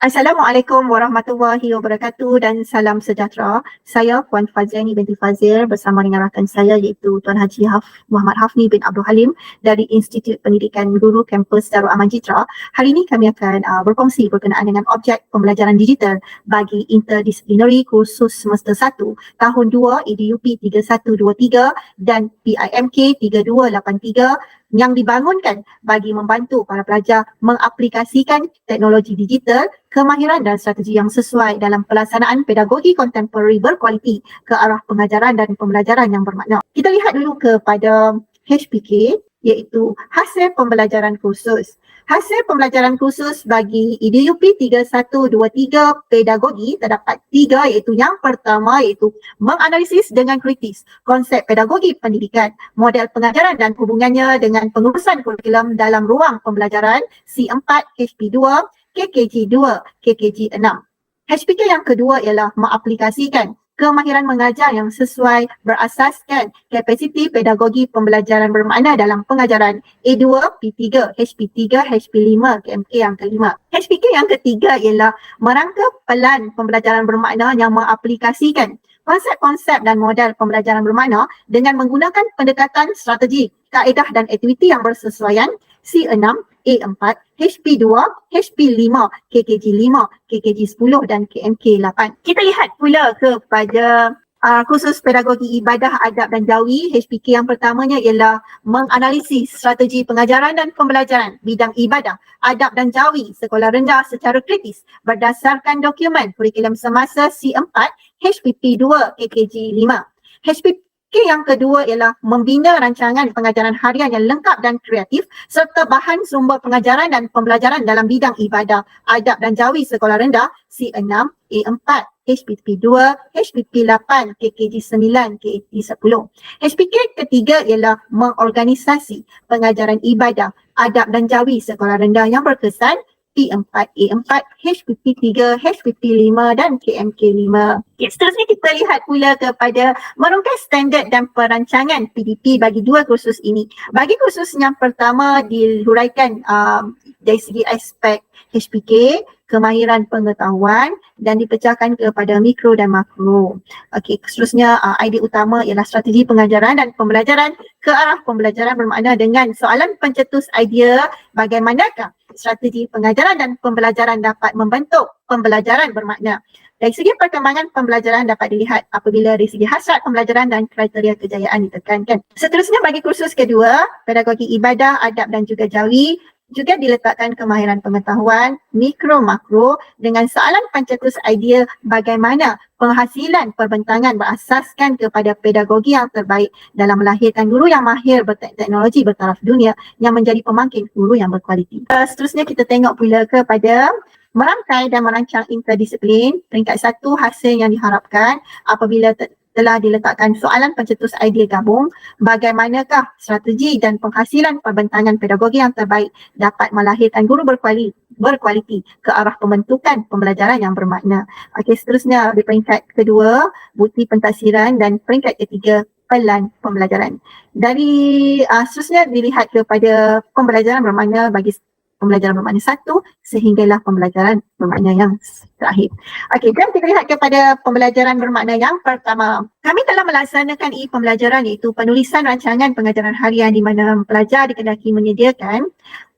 Assalamualaikum warahmatullahi wabarakatuh dan salam sejahtera. Saya Puan Faziani binti Fazil bersama dengan rakan saya iaitu Tuan Haji Muhammad Hafni bin Abdul Halim dari Institut Pendidikan Guru Kampus Darul Aman Citra. Hari ini kami akan berkongsi berkenaan dengan objek pembelajaran digital bagi interdisciplinary kursus semester 1 tahun 2 EDUP 3123 dan PIMK 3283 yang dibangunkan bagi membantu para pelajar mengaplikasikan teknologi digital, kemahiran dan strategi yang sesuai dalam pelaksanaan pedagogi kontemporari berkualiti ke arah pengajaran dan pembelajaran yang bermakna. Kita lihat dulu kepada HPK iaitu hasil pembelajaran kursus. Hasil pembelajaran khusus bagi EDUP 3123 pedagogi terdapat 3 iaitu yang pertama iaitu menganalisis dengan kritis konsep pedagogi pendidikan, model pengajaran dan hubungannya dengan pengurusan kurikulum dalam ruang pembelajaran C4, HP2, KKG2, KKG6. HPK yang kedua ialah mengaplikasikan kemahiran mengajar yang sesuai berasaskan kapasiti pedagogi pembelajaran bermakna dalam pengajaran A2, P3, HP3, HP5, KMK yang kelima. HPK yang ketiga ialah merangka pelan pembelajaran bermakna yang mengaplikasikan konsep-konsep dan model pembelajaran bermakna dengan menggunakan pendekatan strategi, kaedah dan aktiviti yang bersesuaian C6, A4, HP2, HP5, KKG5, KKG10 dan KMK8. Kita lihat pula kepada kursus pedagogi ibadah, adab dan jawi. HPK yang pertamanya ialah menganalisis strategi pengajaran dan pembelajaran bidang ibadah, adab dan jawi sekolah rendah secara kritis berdasarkan dokumen kurikulum semasa C4, HPP2, KKG5. HPP yang kedua ialah membina rancangan pengajaran harian yang lengkap dan kreatif serta bahan sumber pengajaran dan pembelajaran dalam bidang ibadah, adab dan jawi sekolah rendah C6, A4, HPP2, HPP8, KKG9, KKG10. HPK ketiga ialah mengorganisasi pengajaran ibadah, adab dan jawi sekolah rendah yang berkesan P4, A4, HPP3, HPP5 dan KMK5. Okay, seterusnya kita lihat pula kepada merungkai standard dan perancangan PDP bagi dua kursus ini. Bagi kursus yang pertama dihuraikan dari segi aspek HPK, kemahiran pengetahuan dan dipecahkan kepada mikro dan makro. Okey, seterusnya idea utama ialah strategi pengajaran dan pembelajaran ke arah pembelajaran bermakna dengan soalan pencetus idea bagaimanakah strategi pengajaran dan pembelajaran dapat membentuk pembelajaran bermakna. Dari segi perkembangan pembelajaran dapat dilihat apabila dari segi hasrat pembelajaran dan kriteria kejayaan ditekankan. Seterusnya bagi kursus kedua, pedagogi ibadah, adab dan juga jawi, juga diletakkan kemahiran pengetahuan mikro makro dengan soalan pencetus idea bagaimana penghasilan perbentangan berasaskan kepada pedagogi yang terbaik dalam melahirkan guru yang mahir berteknologi bertaraf dunia yang menjadi pemangkin guru yang berkualiti. Seterusnya kita tengok pula kepada merangkai dan merancang interdisiplin. Peringkat 1 hasil yang diharapkan apabila telah diletakkan soalan pencetus idea gabung, bagaimanakah strategi dan penghasilan perbentangan pedagogi yang terbaik dapat melahirkan guru berkualiti ke arah pembentukan pembelajaran yang bermakna. Okey, seterusnya di peringkat kedua, bukti pentafsiran dan peringkat ketiga, pelan pembelajaran. Dari seterusnya dilihat kepada pembelajaran bermakna bagi pembelajaran bermakna 1 sehinggalah pembelajaran bermakna yang terakhir. Okey, jom kita lihat kepada pembelajaran bermakna yang pertama. Kami telah melaksanakan pembelajaran iaitu penulisan rancangan pengajaran harian di mana pelajar dikendaki menyediakan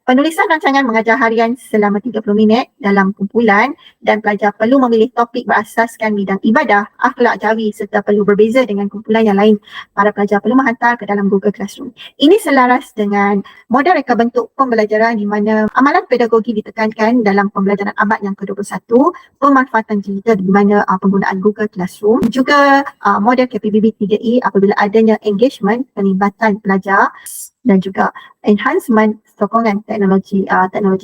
penulisan rancangan mengajar harian selama 30 minit dalam kumpulan dan pelajar perlu memilih topik berasaskan bidang ibadah, akhlak jawi serta perlu berbeza dengan kumpulan yang lain. Para pelajar perlu menghantar ke dalam Google Classroom. Ini selaras dengan model reka bentuk pembelajaran di mana amalan pedagogi ditekankan dalam pembelajaran abad yang ke-21, pemanfaatan digital di mana penggunaan Google Classroom, juga model KPBB 3E apabila adanya engagement, penglibatan pelajar dan juga enhancement sokongan teknologi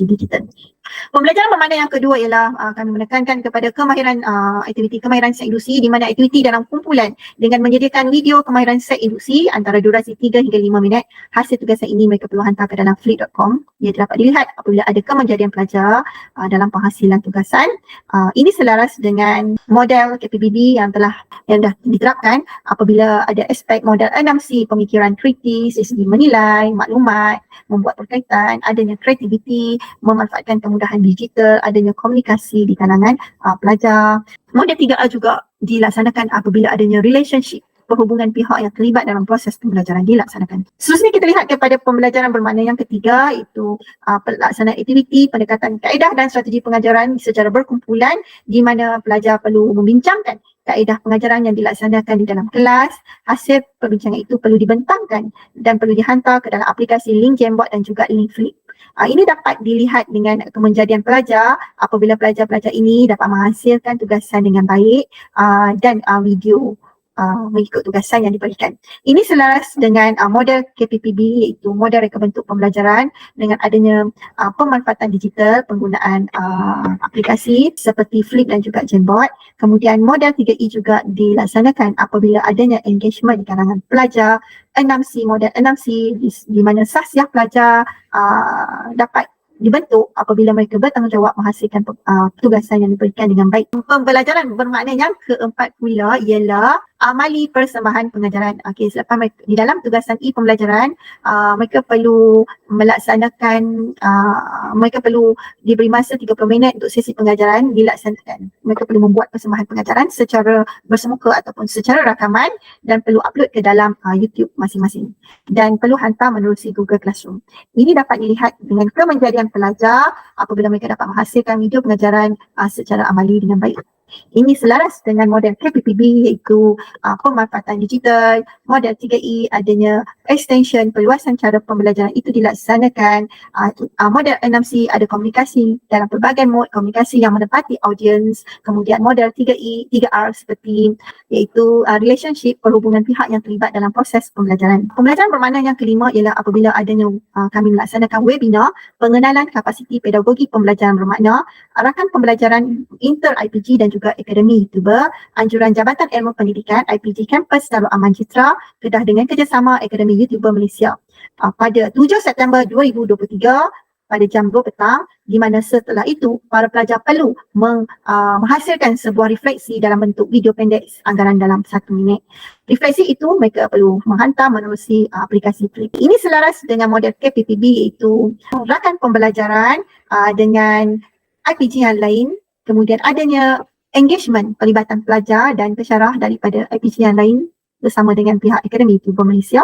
digital. Pembelajaran bermakna yang kedua ialah kami menekankan kepada kemahiran aktiviti kemahiran set induksi di mana aktiviti dalam kumpulan dengan menyediakan video kemahiran set induksi antara durasi 3 hingga 5 minit. Hasil tugasan ini mereka perlu hantar ke dalam flip.com. Ia dapat dilihat apabila ada kemenjadian pelajar dalam penghasilan tugasan. Ini selaras dengan model KPBB yang dah diterapkan apabila ada aspek model 6C, pemikiran kritis, dari segi menilai, maklumat, membuat perkaitan, adanya kreativiti, memanfaatkan kemudahan digital, adanya komunikasi di kalangan pelajar. Model 3A juga dilaksanakan apabila adanya relationship, perhubungan pihak yang terlibat dalam proses pembelajaran dilaksanakan. Seterusnya kita lihat kepada pembelajaran bermakna yang ketiga, iaitu pelaksanaan aktiviti, pendekatan kaedah dan strategi pengajaran secara berkumpulan, di mana pelajar perlu membincangkan kaedah pengajaran yang dilaksanakan di dalam kelas. Hasil perbincangan itu perlu dibentangkan dan perlu dihantar ke dalam aplikasi link Jamboard dan juga link Flip. Ini dapat dilihat dengan kemenjadian pelajar apabila pelajar-pelajar ini dapat menghasilkan tugasan dengan baik dan video mengikut tugasan yang diberikan. Ini selaras dengan model KPPB, iaitu model reka bentuk pembelajaran dengan adanya pemanfaatan digital, penggunaan aplikasi seperti Flip dan juga Jamboard. Kemudian model 3E juga dilaksanakan apabila adanya engagement di kalangan pelajar. 6C, model 6C di mana sahsiah pelajar dapat dibentuk apabila mereka bertanggungjawab menghasilkan tugasan yang diberikan dengan baik. Pembelajaran bermakna yang keempat pula ialah amali persembahan pengajaran. Okey, selepas mereka, di dalam tugasan pembelajaran, mereka perlu melaksanakan, mereka perlu diberi masa 30 minit untuk sesi pengajaran dilaksanakan. Mereka perlu membuat persembahan pengajaran secara bersemuka ataupun secara rakaman dan perlu upload ke dalam YouTube masing-masing dan perlu hantar menerusi Google Classroom. Ini dapat dilihat dengan kemenjadian pelajar apabila mereka dapat menghasilkan video pengajaran secara amali dengan baik. Ini selaras dengan model KPPB, iaitu pemanfaatan digital. Model 3E adanya extension, perluasan cara pembelajaran itu dilaksanakan. Model 6C ada komunikasi dalam pelbagai mod, komunikasi yang menepati audiens. Kemudian model 3E, 3R seperti iaitu relationship, perhubungan pihak yang terlibat dalam proses pembelajaran. Pembelajaran bermakna yang kelima ialah apabila adanya kami melaksanakan webinar pengenalan kapasiti pedagogi pembelajaran bermakna, arahan pembelajaran inter IPG dan juga Akademi YouTuber, anjuran Jabatan Ilmu Pendidikan IPG Kampus Darul Aman Citra Kedah dengan kerjasama Akademi YouTuber Malaysia pada 7 September 2023 pada jam 2 petang, di mana setelah itu para pelajar perlu menghasilkan sebuah refleksi dalam bentuk video pendek anggaran dalam 1 minit. Refleksi itu mereka perlu menghantar menerusi aplikasi Flip. Ini selaras dengan model KPPB, iaitu rakan pembelajaran dengan IPG yang lain, kemudian adanya engagement, pelibatan pelajar dan pesyarah daripada IPG yang lain bersama dengan pihak Akademi YouTuber Malaysia.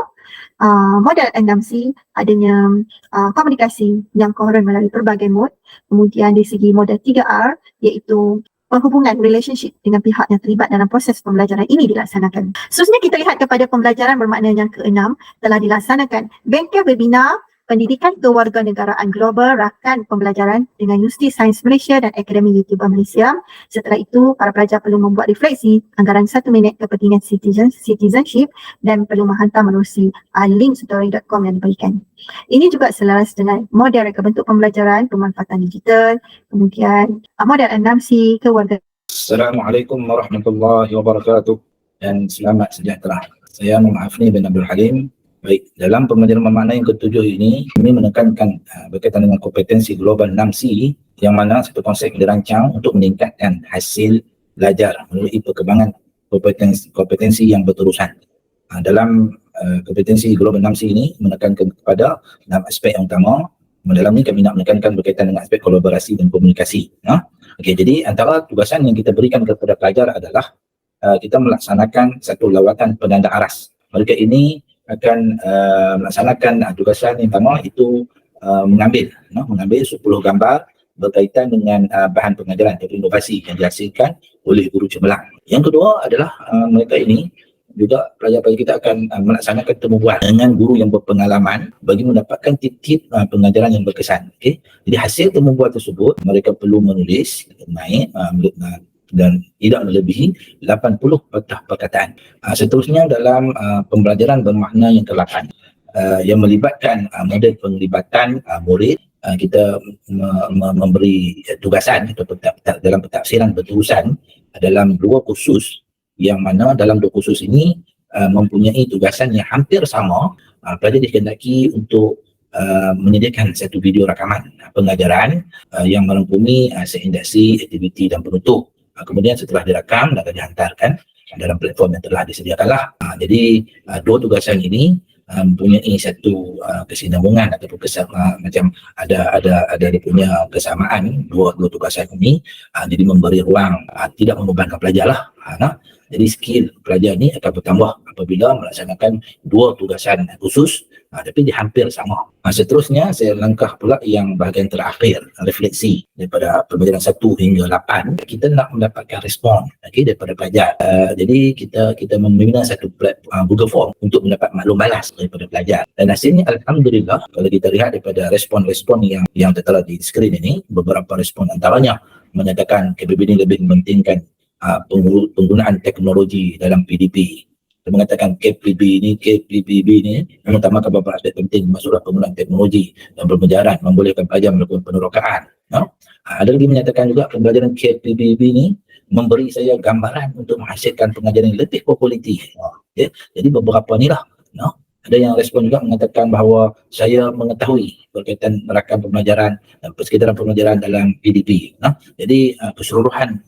Model 6C adanya komunikasi yang koheren melalui pelbagai mod. Kemudian di segi model 3R iaitu penghubungan relationship dengan pihak yang terlibat dalam proses pembelajaran ini dilaksanakan. Seterusnya kita lihat kepada pembelajaran bermakna yang keenam telah dilaksanakan bengkel webinar Pendidikan Kewarganegaraan Global Rakan Pembelajaran dengan Universiti Sains Malaysia dan Akademi YouTuber Malaysia. Setelah itu, para pelajar perlu membuat refleksi anggaran 1 minit kepentingan citizenship dan perlu menghantar menerusi linkstory.com yang diberikan. Ini juga selaras dengan model reka bentuk pembelajaran, pemanfaatan digital, kemudian model 6C kewarganegaraan. Assalamualaikum warahmatullahi wabarakatuh dan selamat sejahtera. Saya Muhammad Hafni bin Abdul Halim. Baik, dalam pembelajaran bermakna yang ketujuh ini, kami menekankan berkaitan dengan kompetensi global 6C yang mana satu konsep dirancang untuk meningkatkan hasil belajar melalui perkembangan kompetensi yang berterusan. Dalam kompetensi global 6C ini menekankan kepada 6 aspek yang utama. Dalam ini kami nak menekankan berkaitan dengan aspek kolaborasi dan komunikasi. Okey, jadi antara tugasan yang kita berikan kepada pelajar adalah kita melaksanakan satu lawatan penanda aras. Mereka ini akan melaksanakan tugasan yang pertama itu mengambil 10 gambar berkaitan dengan bahan pengajaran atau inovasi yang dihasilkan oleh guru cemerlang. Yang kedua adalah mereka ini juga pelajar-pelajar kita akan melaksanakan temubual dengan guru yang berpengalaman bagi mendapatkan tip-tip pengajaran yang berkesan. Okay? Jadi hasil temubual tersebut mereka perlu menulis naik dan tidak melebihi 80 patah perkataan. Seterusnya dalam pembelajaran bermakna yang ke-8 yang melibatkan model penglibatan murid, kita memberi tugasan atau dalam pentafsiran berterusan dalam 2 kursus yang mana dalam 2 kursus ini mempunyai tugasan yang hampir sama. Pelajar dikehendaki untuk menyediakan satu video rakaman pengajaran yang merangkumi seindasi, aktiviti dan penutup. Kemudian setelah direkam dan dihantarkan dalam platform yang telah disediakanlah. Jadi 2 tugasan ini mempunyai satu kesinambungan ataupun macam ada dia punya kesamaan dua tugasan ini, jadi memberi ruang, tidak membebankan pelajar lah. Jadi skill pelajar ni akan bertambah apabila melaksanakan dua tugasan khusus, tapi dia hampir sama. Seterusnya saya langkah pula yang bahagian terakhir, refleksi daripada pembelajaran 1 hingga 8. Kita nak mendapatkan respon daripada pelajar. Jadi kita membina satu Google Form untuk mendapat maklum balas daripada pelajar. Dan hasilnya alhamdulillah, kalau kita lihat daripada respon-respon yang tertera di skrin ini, beberapa respon antaranya menyatakan KPB ini lebih mementingkan penggunaan teknologi dalam PDP. Dia mengatakan KPPB ini mengutamakan beberapa aspek penting, masalah penggunaan teknologi dan pembelajaran, membolehkan pelajar melakukan penerokaan. Ada lagi menyatakan juga pembelajaran KPPB ini memberi saya gambaran untuk menghasilkan pengajaran yang lebih berkualiti. Jadi beberapa ni lah. Ada yang respon juga mengatakan bahawa saya mengetahui berkaitan rakam pembelajaran dan persekitaran pembelajaran dalam PDP. Jadi keseluruhan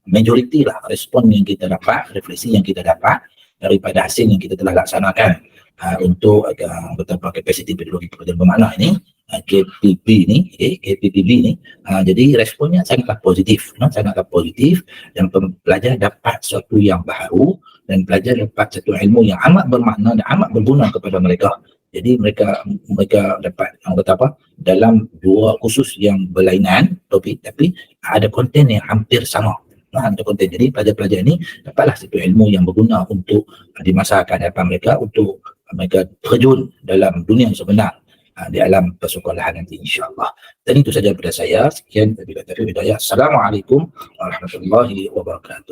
majoriti lah respon yang kita dapat, refleksi yang kita dapat daripada hasil yang kita telah laksanakan untuk betapa kapasiti pedagogik pengajaran bermakna ini, KPPB ini. Jadi responnya sangatlah positif, dan pelajar dapat sesuatu yang baru dan pelajar dapat satu ilmu yang amat bermakna dan amat berguna kepada mereka. Jadi mereka dapat dalam dua khusus yang berlainan topik, tapi ada konten yang hampir sama. Ada konten. Jadi pelajar-pelajar ini dapatlah satu ilmu yang berguna untuk di masa akan datang mereka, untuk mereka terjun dalam dunia yang sebenar di alam persekolahan nanti, insyaAllah. Dan itu saja daripada saya. Sekian, wabillahi taufiq wal hidayah. Assalamualaikum warahmatullahi wabarakatuh.